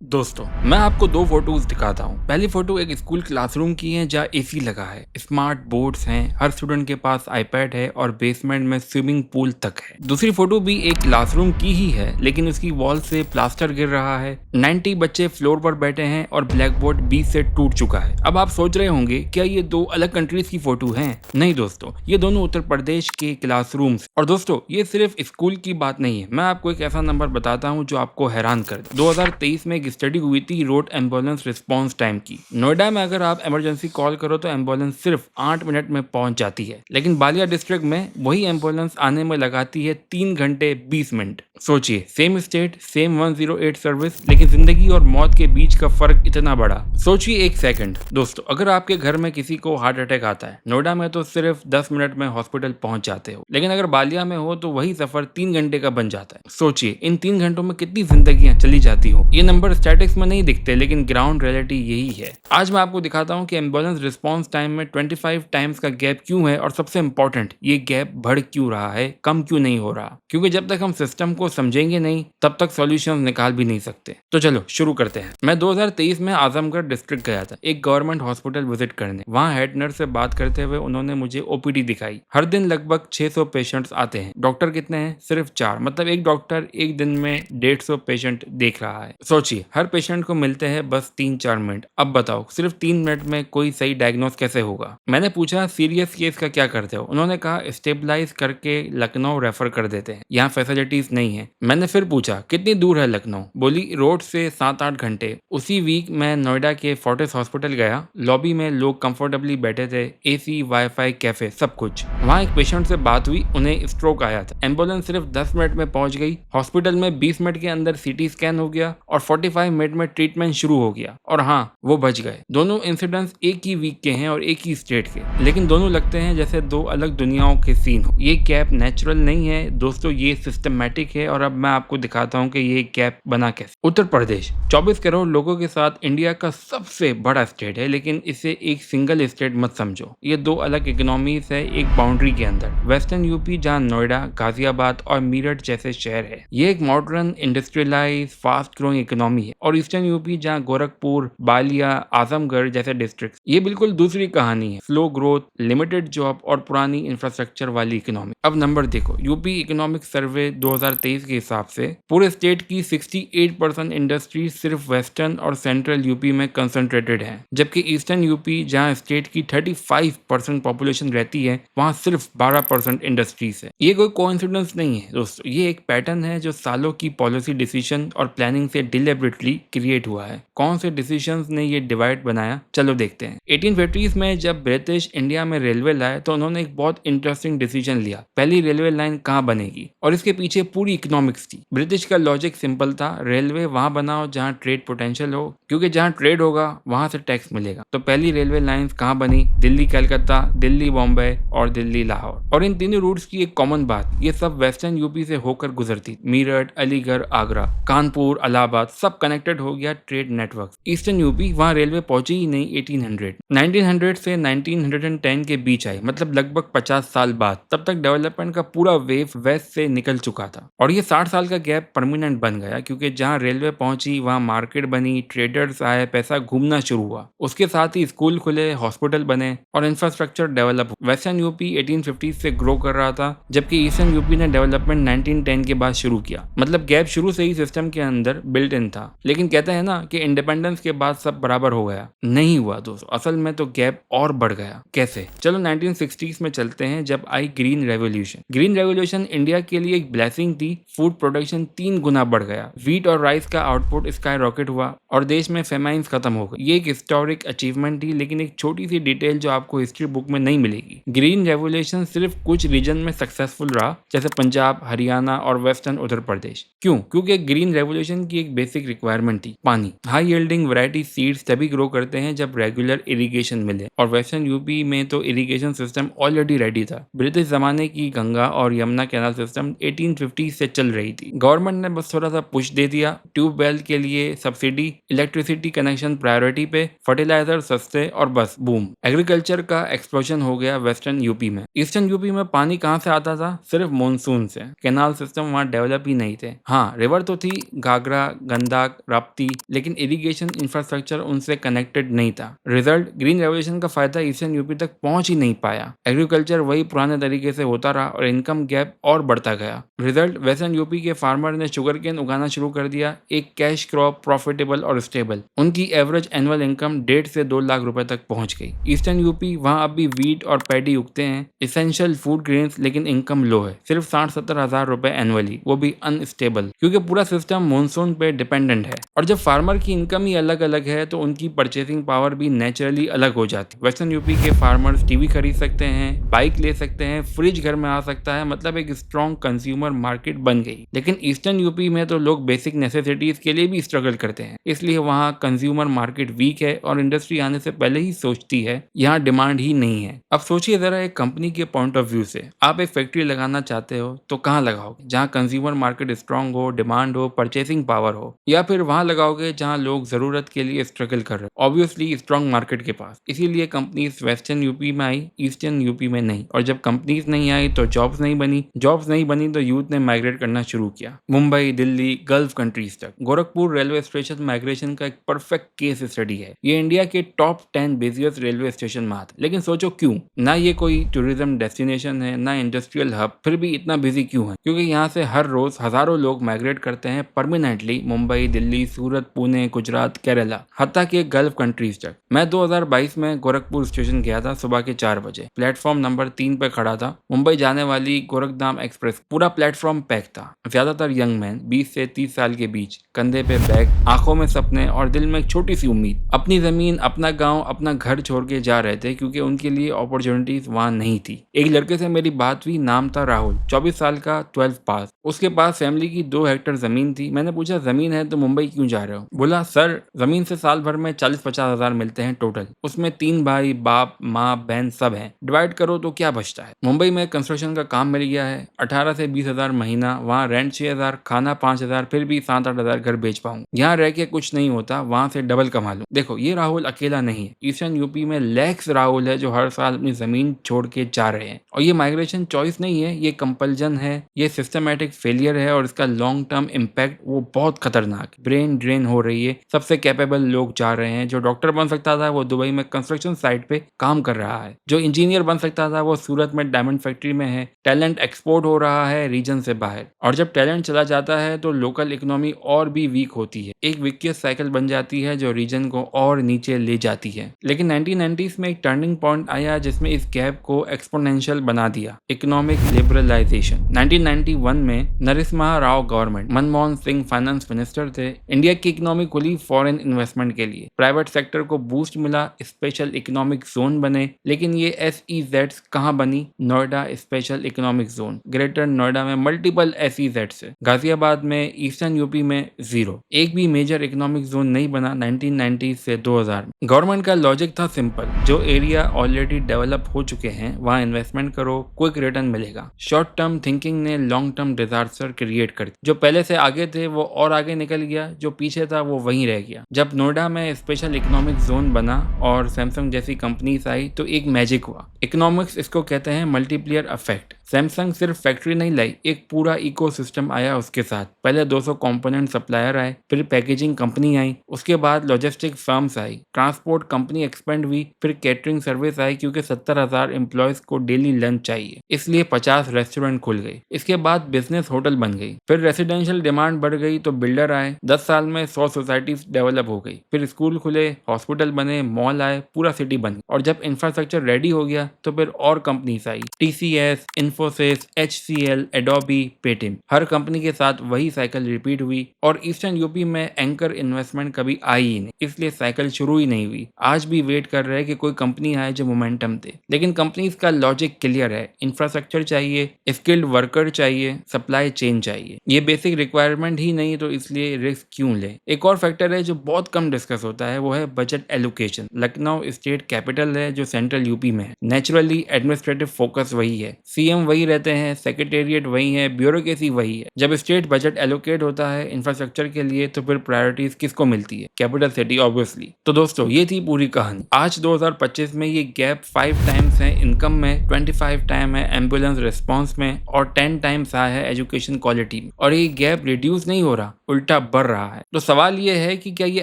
दोस्तों, मैं आपको दो फोटोज दिखाता हूँ। पहली फोटो एक स्कूल क्लासरूम की है जहाँ एसी लगा है, स्मार्ट बोर्ड्स हैं, हर स्टूडेंट के पास आईपैड है और बेसमेंट में स्विमिंग पूल तक है। दूसरी फोटो भी एक क्लासरूम की ही है, लेकिन उसकी वॉल से प्लास्टर गिर रहा है। 90 बच्चे फ्लोर पर बैठे हैं और ब्लैक बोर्ड बीच से टूट चुका है। अब आप सोच रहे होंगे क्या ये दो अलग कंट्रीज की फोटो हैं? नहीं दोस्तों, ये दोनों उत्तर प्रदेश के क्लासरूम्स। और दोस्तों, ये सिर्फ स्कूल की बात नहीं है। मैं आपको एक ऐसा नंबर बताता हूँ जो आपको हैरान कर दे। 2023 में स्टडी हुई थी रोड एम्बुलेंस रिस्पांस टाइम की। नोएडा में अगर आप इमरजेंसी कॉल करो तो एम्बुलेंस सिर्फ 8 मिनट में पहुंच जाती है, लेकिन बालिया डिस्ट्रिक्ट में वही एम्बुलेंस आने में लगाती है 3 घंटे 20 मिनट। सोचिए, सेम स्टेट, सेम 108 सर्विस, लेकिन जिंदगी और मौत के बीच का फर्क इतना बड़ा। सोचिए एक सेकंड दोस्तों, अगर आपके घर में किसी को हार्ट अटैक आता है, नोएडा में तो सिर्फ 10 मिनट में हॉस्पिटल पहुंच जाते हो, लेकिन अगर बालिया में हो तो वही सफर 3 घंटे का बन जाता है। सोचिए इन 3 घंटों में कितनी जिंदगियां चली जाती हो। ये नंबर स्टैटिक्स में नहीं दिखते, लेकिन ग्राउंड रियलिटी यही है। आज मैं आपको दिखाता हूँ कि एम्बुलेंस रिस्पांस टाइम में 25 टाइम्स का गैप क्यों है, और सबसे इंपॉर्टेंट, ये गैप बढ़ क्यों रहा है, कम क्यों नहीं हो रहा। क्योंकि जब तक हम सिस्टम को समझेंगे नहीं, तब तक सॉल्यूशन निकाल भी नहीं सकते। तो चलो शुरू करते हैं। मैं 2023 में आजमगढ़ डिस्ट्रिक्ट गया था एक गवर्नमेंट हॉस्पिटल विजिट करने। वहाँ हेड नर्स से बात करते हुए उन्होंने मुझे ओपीडी दिखाई। हर दिन लगभग 600 पेशेंट्स आते हैं। डॉक्टर कितने हैं? सिर्फ 4। मतलब एक डॉक्टर एक दिन में 150 पेशेंट देख रहा है। सोचिए, हर पेशेंट को मिलते हैं बस 3-4 मिनट। अब बताओ, सिर्फ 3 मिनट में कोई सही डायग्नोस कैसे होगा? मैंने पूछा सीरियस केस का क्या करते हो? उन्होंने कहा स्टेबलाइज करके लखनऊ रेफर कर देते हैं, यहाँ फैसिलिटीज नहीं है। मैंने फिर पूछा कितनी दूर है लखनऊ? बोली रोड से 7-8 घंटे। उसी वीक मैं नोएडा के फोर्टिस हॉस्पिटल गया। लॉबी में लोग कंफर्टेबली बैठे थे, एसी, वाईफाई, कैफे, सब कुछ। वहाँ एक पेशेंट से बात हुई, उन्हें स्ट्रोक आया था। एम्बुलेंस सिर्फ 10 मिनट में पहुंच गई। हॉस्पिटल में 20 मिनट के अंदर सीटी स्कैन हो गया और 45 मिनट में ट्रीटमेंट शुरू हो गया। और हाँ, वो बच गए। दोनों इंसिडेंट्स एक ही वीक के हैं और एक ही स्टेट के, लेकिन दोनों लगते हैं जैसे दो अलग दुनियाओं के सीन हो। ये गैप नेचुरल नहीं है दोस्तों, ये सिस्टमैटिक है। और अब मैं आपको दिखाता हूँ कि ये गैप बना कैसे। उत्तर प्रदेश 24 करोड़ लोगों के साथ इंडिया का सबसे बड़ा स्टेट है, लेकिन इसे एक सिंगल स्टेट मत समझो। ये दो अलग इकोनॉमीज है एक बाउंड्री के अंदर। वेस्टर्न यूपी जहाँ नोएडा, गाजियाबाद और मेरठ जैसे शहर है, ये एक modern, industrialise, fast growing economy है। और ईस्टर्न यूपी जहाँ गोरखपुर, बालिया, आजमगढ़ जैसे डिस्ट्रिक्ट, ये बिल्कुल दूसरी कहानी है। स्लो ग्रोथ, लिमिटेड जॉब और पुरानी इंफ्रास्ट्रक्चर वाली इकोनॉमी। अब नंबर देखो, यूपी इकोनॉमिक सर्वे 2023 के हिसाब से पूरे स्टेट की 68% इंडस्ट्री सिर्फ वेस्टर्न और सेंट्रल यूपी में कंसंट्रेटेड है, जबकि ईस्टर्न यूपी जहां स्टेट की 35% पॉपुलेशन रहती है, वहां सिर्फ 12% इंडस्ट्रीज है। ये कोई कोइंसिडेंस नहीं है दोस्तों, ये एक पैटर्न है जो सालों की पॉलिसी डिसीजन और प्लानिंग से डिलिबरेटली क्रिएट हुआ है। कौन से डिसीजंस ने ये डिवाइड बनाया, चलो देखते हैं। 1850s में जब ब्रिटिश इंडिया में रेलवे लाए तो उन्होंने एक बहुत इंटरेस्टिंग डिसीजन लिया। पहली रेलवे लाइन कहाँ बनेगी, और इसके पीछे पूरी इकोनॉमिक्स थी। ब्रिटिश का लॉजिक सिंपल था, रेलवे वहां बनाओ जहां ट्रेड पोटेंशियल हो, क्योंकि जहां ट्रेड होगा वहां से टैक्स मिलेगा। तो पहली रेलवे लाइंस कहाँ बनी? दिल्ली कलकत्ता, दिल्ली बॉम्बे और दिल्ली लाहौर। और इन तीनों रूट्स की एक कॉमन बात, ये सब वेस्टर्न यूपी से होकर गुजरती। मीरठ, अलीगढ़, आगरा, कानपुर, इलाहाबाद, सब कनेक्टेड हो गया ट्रेड नेटवर्क। ईस्टर्न यूपी, वहां रेलवे पहुंची ही नहीं 1800। 1900 से 1910 के बीच आई, मतलब लगभग 50 साल बाद। तब तक डेवलपमेंट का पूरा वेव वेस्ट से निकल चुका था, और ये 60 साल का गैप परमानेंट बन गया, क्योंकि जहां रेलवे पहुंची वहां मार्केट बनी, ट्रेडर्स आए, पैसा घूमना शुरू हुआ। उसके साथ ही स्कूल खुले, हॉस्पिटल बने और इंफ्रास्ट्रक्चर डेवलप। वेस्टर्न यूपी 1850 से ग्रो कर रहा था, जबकि ईस्टर्न यूपी ने डेवलपमेंट 1910 के बाद शुरू किया। मतलब गैप शुरू से ही सिस्टम के अंदर बिल्ट इन था। लेकिन कहते हैं ना कि इंडिपेंडेंस के बाद सब बराबर हो गया। नहीं हुआ दोस्तों, असल में तो गैप और बढ़ गया। कैसे? चलो 1960s में चलते हैं, जब आई green revolution. Green revolution India के लिए एक ब्लेसिंग थी। फूड प्रोडक्शन 3 गुना बढ़ गया, व्हीट और राइस का आउटपुट स्काई रॉकेट हुआ और देश में फेमाइंस खत्म हो गई। ये एक हिस्टोरिक अचीवमेंट थी, लेकिन एक छोटी सी डिटेल जो आपको हिस्ट्री बुक में नहीं मिलेगी। ग्रीन रेवोल्यूशन सिर्फ कुछ रीजन में सक्सेसफुल रहा, जैसे पंजाब, हरियाणा और वेस्टर्न उत्तर प्रदेश। क्यों? क्योंकि ग्रीन रेवोल्यूशन की एक बेसिक रिक्वायरमेंट थी, पानी। हाई यील्डिंग वैरायटी सीड्स तभी ग्रो करते हैं जब रेगुलर इरिगेशन मिले, और वेस्टर्न यूपी में तो इरिगेशन सिस्टम ऑलरेडी रेडी था। ब्रिटिश जमाने की गंगा और यमुना कैनाल सिस्टम 1850 से चल रही थी। गवर्नमेंट ने बस थोड़ा सा पुश दे दिया। ट्यूबवेल के लिए सब्सिडी, इलेक्ट्रिसिटी कनेक्शन प्रायोरिटी पे, फर्टिलाइजर सस्ते, और बस बूम, एग्रीकल्चर का एक्सप्लोजन हो गया वेस्टर्न यूपी में। ईस्टर्न यूपी में पानी कहाँ से आता था? सिर्फ मानसून से। कैनाल सिस्टम वहाँ डेवलप ही नहीं थे। हाँ, रिवर तो थी, घाघरा, गंडक, सड़क, राप्ती, लेकिन इरिगेशन इंफ्रास्ट्रक्चर उनसे कनेक्टेड नहीं था। रिजल्ट, ग्रीन रेवोल्यूशन का फायदा ईस्टर्न यूपी तक पहुंच ही नहीं पाया। एग्रीकल्चर वही पुराने तरीके से होता रहा और इनकम गैप और बढ़ता गया। रिजल्ट, वेस्टर्न यूपी के फार्मर ने शुगर केन उगाना शुरू कर दिया, एक कैश क्रॉप, प्रॉफिटेबल और स्टेबल। उनकी एवरेज एनुअल इनकम 1.5 से 2 लाख रुपए तक पहुंच गई। ईस्टर्न यूपी, वहां अब भी वीट और पैडी उगते हैं, इसेंशियल फूड ग्रेन्स, लेकिन इनकम लो है, सिर्फ 60-70 हजार रुपए एनुअली, वो भी अनस्टेबल, क्योंकि पूरा सिस्टम मानसून पे डिपेंडेंट है। और जब फार्मर की इनकम ही अलग अलग है तो उनकी परचेसिंग पावर भी नेचुरली अलग हो जाती है। वेस्टर्न यूपी के फार्मर्स टीवी खरीद सकते हैं, बाइक ले सकते हैं, फ्रिज घर में आ सकता है, मतलब एक स्ट्रॉन्ग कंज्यूमर मार्केट बन गई। लेकिन ईस्टर्न यूपी में तो लोग बेसिक नेसेसिटीज के लिए भी स्ट्रगल करते हैं, इसलिए वहाँ कंज्यूमर मार्केट वीक है और इंडस्ट्री आने से पहले ही सोचती है यहाँ डिमांड ही नहीं है। अब सोचिए जरा एक कंपनी के पॉइंट ऑफ व्यू से, आप एक फैक्ट्री लगाना चाहते हो तो कहाँ लगाओगे? जहाँ कंज्यूमर मार्केट स्ट्रांग हो, डिमांड हो, परचेसिंग पावर हो, या फिर वहां लगाओगे जहाँ लोग जरूरत के लिए स्ट्रगल कर रहे हो? ऑब्वियसली स्ट्रांग मार्केट के पास। इसीलिए कंपनीज वेस्टर्न यूपी में आई, ईस्टर्न यूपी में नहीं। और जब कंपनीज नहीं आई तो जॉब्स नहीं बनी, जॉब्स नहीं बनी तो यूथ ने माइग्रेट करना शुरू किया, मुंबई, दिल्ली, गल्फ कंट्रीज तक। गोरखपुर रेलवे स्टेशन माइग्रेशन का एक परफेक्ट केस स्टडी है। ये इंडिया के टॉप 10 बिजिएस्ट रेलवे स्टेशन में आता है। लेकिन सोचो क्यों? ना ये कोई टूरिज्म डेस्टिनेशन है, ना इंडस्ट्रियल हब, फिर भी इतना बिजी क्यों है? क्योंकि यहाँ से हर रोज हजारों लोग माइग्रेट करते हैं परमानेंटली, मुंबई, दिल्ली, सूरत, पुणे, गुजरात, केरला, हत्ता के गल्फ कंट्रीज तक। मैं 2022 में गोरखपुर स्टेशन गया था सुबह के 4 बजे। प्लेटफॉर्म नंबर 3 पे खड़ा था। मुंबई जाने वाली गोरखधाम एक्सप्रेस, पूरा प्लेटफॉर्म पैक था। ज्यादातर यंग मैन, 20 से 30 साल के बीच, कंधे पे बैग, आंखों में सपने और दिल में एक छोटी सी उम्मीद। अपनी जमीन, अपना गांव, अपना घर छोड़ के जा रहे थे क्योंकि उनके लिए अपॉर्चुनिटीज वहां नहीं थी। एक लड़के से मेरी बात हुई, नाम था राहुल, 24 साल का, 12 पास। उसके पास फैमिली की 2 हेक्टेयर जमीन थी। मैंने पूछा जमीन है तो मुंबई क्यों जा रहे हो? बोला सर, जमीन से साल भर में 40-50 हजार मिलते हैं टोटल, उसमें 3 भाई, बाप, माँ, बहन सब हैं, डिवाइड करो तो क्या बचता है? मुंबई में कंस्ट्रक्शन का काम मिल गया है, 18 से 20 हजार महीना, वहाँ रेंट 6 हजार, खाना 5 हजार, फिर भी 7-8 हजार घर बेच पाऊंगा। यहाँ रह के कुछ नहीं होता, वहां से डबल कमा लूं। देखो ये राहुल अकेला नहीं है, ईस्टर्न यूपी में लैक्स राहुल है जो हर साल अपनी जमीन छोड़ के जा रहे हैं। और ये माइग्रेशन चॉइस नहीं है, ये कंपल्जन है, ये सिस्टमैटिक फेलियर है और इसका लॉन्ग टर्म इम्पैक्ट वो बहुत खतरनाक। ब्रेन ड्रेन हो रही है, सबसे कैपेबल लोग जा रहे हैं। जो डॉक्टर बन सकता था वो दुबई में कंस्ट्रक्शन साइट पे काम कर रहा है, जो इंजीनियर बन सकता था वो सूरत में डायमंड फैक्ट्री में है। टैलेंट एक्सपोर्ट हो रहा है रीजन से बाहर, और जब टैलेंट चला जाता है तो लोकल इकोनॉमी और भी वीक होती है। एक विकियस साइकिल बन जाती है जो रीजन को और नीचे ले जाती है। लेकिन 1990s में एक टर्निंग पॉइंट आया जिसमें इस गैप को एक्सपोनेंशियल बना दिया, इकोनॉमिक लिबरलाइजेशन। 1991 में Narasimha Rao government, Manmohan Singh finance minister थे। इंडिया की इकोनॉमी खुली फॉरेन इन्वेस्टमेंट के लिए, प्राइवेट सेक्टर को बूस्ट मिला, स्पेशल इकोनॉमिक जोन बने। लेकिन ये SEZs कहाँ बनी? Noida special economic zone, Greater Noida में मल्टीपल SEZs है, गाजियाबाद में, ईस्टर्न यूपी में जीरो। एक भी मेजर इकोनॉमिक जोन नहीं बना 1990 से 2000 में। गवर्नमेंट का लॉजिक था सिंपल, जो एरिया ऑलरेडी डेवलप हो चुके हैं वहां इन्वेस्टमेंट करो, क्विक रिटर्न मिलेगा। शॉर्ट टर्म थिंकिंग ने लॉन्ग टर्म डिजास्टर क्रिएट कर दी। जो पहले से आगे थे वो और आगे निकल गया, जो पीछे था वो वहीं रह गया। जब नोएडा में स्पेशल इकोनॉमिक जोन बना और सैमसंग जैसी कंपनीज आई तो एक मैजिक हुआ। इकोनॉमिक्स इसको कहते हैं मल्टीप्लियर इफेक्ट। सैमसंग सिर्फ फैक्ट्री नहीं लाई, एक पूरा इकोसिस्टम आया उसके साथ। पहले 200 कंपोनेंट सप्लायर आए, फिर पैकेजिंग कंपनी आई, उसके बाद लॉजिस्टिक फर्म्स आई, ट्रांसपोर्ट कंपनी एक्सपेंड हुई, फिर कैटरिंग सर्विस आई क्योंकि 70,000 एम्प्लॉयज को डेली लंच चाहिए, इसलिए 50 रेस्टोरेंट खुल गए। इसके बाद बिजनेस होटल बन गई, फिर रेसिडेंशियल डिमांड बढ़ गई तो बिल्डर आए, 10 साल में 100 सोसाइटीज डेवलप हो गई, फिर स्कूल खुले, हॉस्पिटल बने, मॉल आए, पूरा सिटी बन गई। और जब इंफ्रास्ट्रक्चर रेडी हो गया तो फिर और कंपनीज आई, TCS, Infosys, HCL, Adobe, Paytm. हर कंपनी के साथ वही साइकिल रिपीट हुई और ईस्टर्न यूपी में एंकर इन्वेस्टमेंट कभी आई ही नहीं, इसलिए साइकिल शुरू ही नहीं हुई। आज भी वेट कर रहे हैं कि कोई कंपनी आए जो मोमेंटम दे। लेकिन कंपनीज का लॉजिक क्लियर है, इंफ्रास्ट्रक्चर चाहिए, स्किल्ड वर्कर चाहिए, सप्लाई चेन चाहिए। ये बेसिक रिक्वायरमेंट ही नहीं तो इसलिए रिस्क क्यों ले? एक और फैक्टर है जो बहुत कम डिस्कस होता है, वो है budget allocation. Lucknow state capital है जो सेंट्रल यूपी में है, नेचुरली एडमिनिस्ट्रेटिव फोकस वही है। CM वही रहते हैं, सेक्रेटेरिएट वही है, ब्यूरोक्रेसी वही है। जब स्टेट बजट एलोकेट होता है इंफ्रास्ट्रक्चर के लिए तो फिर प्रायोरिटीज किसको मिलती है? Capital city obviously. तो दोस्तों ये थी पूरी कहानी। आज 2025 में ये गैप 5 टाइम्स है इनकम में, 25 टाइम है एम्बुलेंस रिस्पॉन्स में और 10 टाइम्स आया है एजुकेशन क्वालिटी में। और ये गैप रिड्यूस नहीं हो रहा, उल्टा बढ़ रहा है। तो सवाल ये है कि क्या ये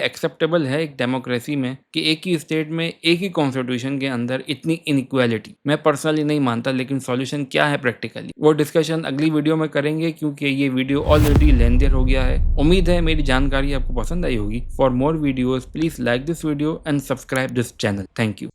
एक्सेप्टेबल है एक डेमोक्रेसी में कि एक ही स्टेट में एक ही कॉन्स्टिट्यूशन के अंदर इतनी इनइक्वालिटी? मैं पर्सनली नहीं मानता, लेकिन सॉल्यूशन क्या है प्रैक्टिकली वो डिस्कशन अगली वीडियो में करेंगे, क्योंकि ये वीडियो ऑलरेडी लेंथी हो गया है। उम्मीद है मेरी जानकारी आपको पसंद आई होगी। For more videos please like this video and subscribe this channel. Thank you.